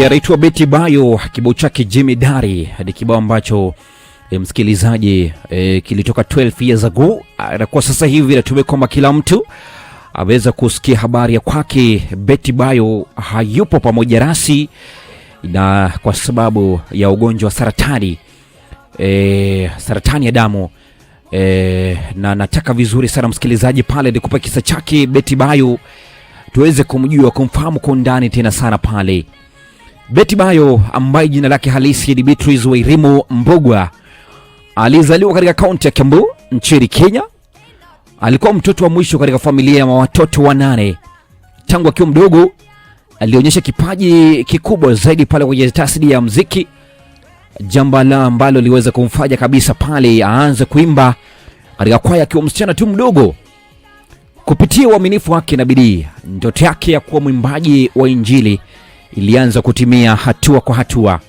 Anaitwa Betty Bayo, kibao chake Jimmy Dari. Hadi kibao ambacho msikilizaji kilitoka 12 years ago. Na kwa sasa hivi natumai kwamba kila mtu aweza kusikia habari ya kwake. Betty Bayo hayupo pamoja nasi na kwa sababu ya ugonjwa wa saratani, saratani ya damu. Na nataka vizuri sana msikilizaji pale nikupe kisa chake Betty Bayo tuweze kumjua, kumfahamu kwa undani tena sana pale. Betty Bayo ambaye jina lake halisi ni Beatrice Wairimu Mbogwa alizaliwa katika kaunti ya Kiambu nchini Kenya. Alikuwa mtoto wa mwisho katika familia ya watoto 8. Tangu akiwa mdogo alionyesha kipaji kikubwa zaidi pale kwenye tasnia ya muziki, jambo ambalo liweza kumfanya kabisa pale aanze kuimba katika kwaya akiwa msichana tu mdogo. Kupitia uaminifu wake na bidii, ndoto yake ya kuwa mwimbaji wa injili ilianza kutimia hatua kwa hatua.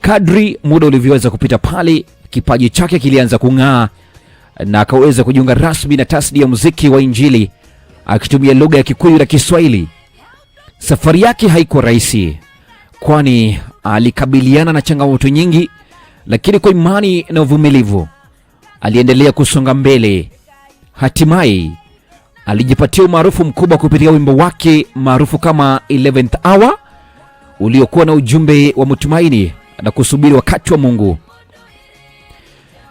Kadri muda ulivyoweza kupita pale, kipaji chake kilianza kung'aa na akaweza kujiunga rasmi na tasnia ya muziki wa injili akitumia lugha ya Kikuyu na Kiswahili. Safari yake haikuwa rahisi, kwani alikabiliana na changamoto nyingi, lakini kwa imani na uvumilivu aliendelea kusonga mbele. Hatimaye alijipatia umaarufu mkubwa kupitia wimbo wake maarufu kama 11th Hour, uliokuwa na ujumbe wa matumaini na kusubiri wakati wa Mungu.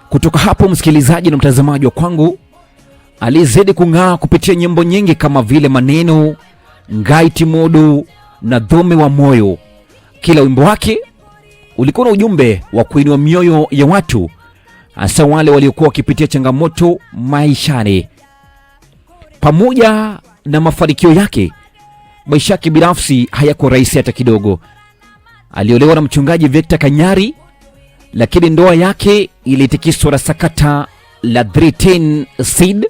Kutoka hapo msikilizaji na mtazamaji wa kwangu, alizidi kung'aa kupitia nyimbo nyingi kama vile Maneno, Ngai Timodo na Dhome wa Moyo. Kila wimbo wake ulikuwa na ujumbe wa kuinua mioyo ya watu, hasa wale waliokuwa wakipitia changamoto maishani. Pamoja na mafanikio yake, maisha yake binafsi hayakuwa rahisi hata kidogo. Aliolewa na mchungaji Victor Kanyari, lakini ndoa yake ilitikiswa na sakata la 310 seed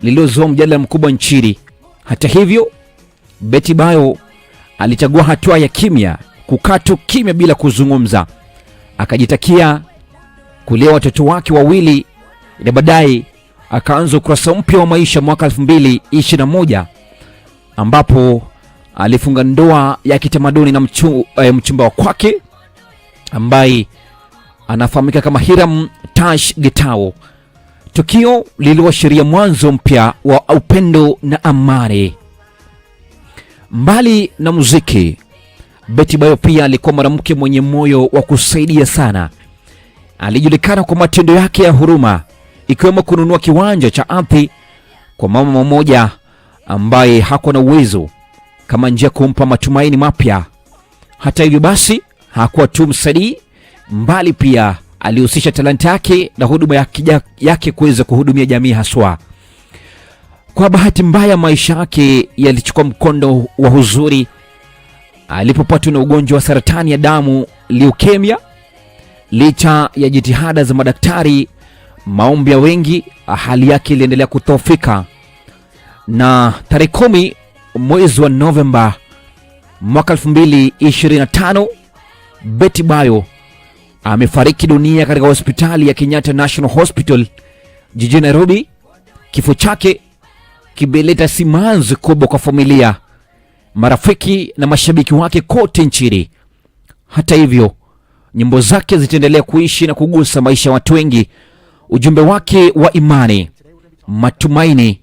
lililozua mjadala mkubwa nchini. Hata hivyo, Betty Bayo alichagua hatua ya kimya, kukaa kimya bila kuzungumza. Akajitakia kulea watoto wake wawili na baadaye akaanza ukurasa mpya wa maisha mwaka 2021 ambapo alifunga ndoa ya kitamaduni na mchumba wa kwake ambaye anafahamika kama Hiram Tash Gitao. Tukio lililoashiria mwanzo mpya wa upendo na amani. Mbali na muziki, Betty Bayo pia alikuwa mwanamke mwenye moyo wa kusaidia sana. Alijulikana kwa matendo yake ya huruma, ikiwemo kununua kiwanja cha ardhi kwa mama mmoja ambaye hakuwa na uwezo, kama njia kumpa matumaini mapya. Hata hivyo basi, hakuwa tu msanii, mbali pia alihusisha talanta yake na huduma yake kuweza kuhudumia jamii haswa. Kwa bahati mbaya, maisha yake yalichukua mkondo wa huzuni alipopatwa na ugonjwa wa saratani ya damu, leukemia. Licha ya jitihada za madaktari, maombi ya wengi, hali yake iliendelea kudhoofika, na tarehe 10 mwezi wa Novemba mwaka 2025 Betty Bayo amefariki dunia katika hospitali ya Kenyatta National Hospital jijini Nairobi. Kifo chake kimeleta simanzi kubwa kwa familia, marafiki na mashabiki wake kote nchini. Hata hivyo, nyimbo zake zitaendelea kuishi na kugusa maisha ya watu wengi. Ujumbe wake wa imani, matumaini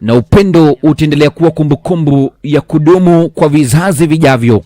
na upendo utaendelea kuwa kumbukumbu ya kudumu kwa vizazi vijavyo.